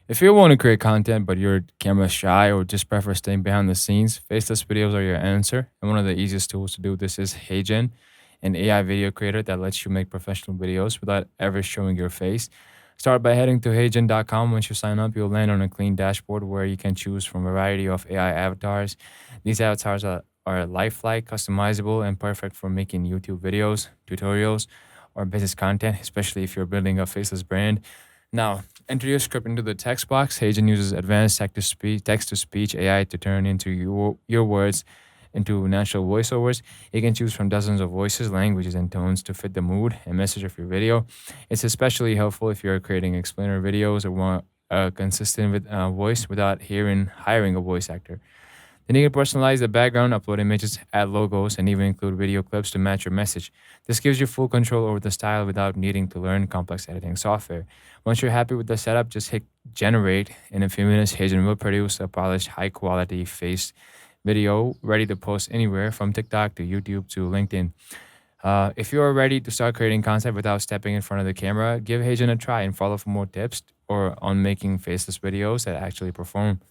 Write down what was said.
If you want to create content but you're camera shy or just prefer staying behind the scenes, faceless videos are your answer. And one of the easiest tools to do this is HeyGen, an AI video creator that lets you make professional videos without ever showing your face. Start by heading to heygen.com. Once you sign up, you'll land on a clean dashboard where you can choose from a variety of AI avatars. These avatars are lifelike, customizable, and perfect for making YouTube videos, tutorials, or business content, especially if you're building a faceless brand. Now, enter your script into the text box. HeyGen uses advanced text-to-speech AI to turn into your words into natural voiceovers. You can choose from dozens of voices, languages, and tones to fit the mood and message of your video. It's especially helpful if you're creating explainer videos or want a consistent voice without hiring a voice actor. Then you can personalize the background, upload images, add logos, and even include video clips to match your message. This gives you full control over the style without needing to learn complex editing software. Once you're happy with the setup, just hit generate. In a few minutes, HeyGen will produce a polished, high quality face video ready to post anywhere from TikTok to YouTube to LinkedIn. If you are ready to start creating content without stepping in front of the camera, give HeyGen a try and follow for more tips or on making faceless videos that actually perform.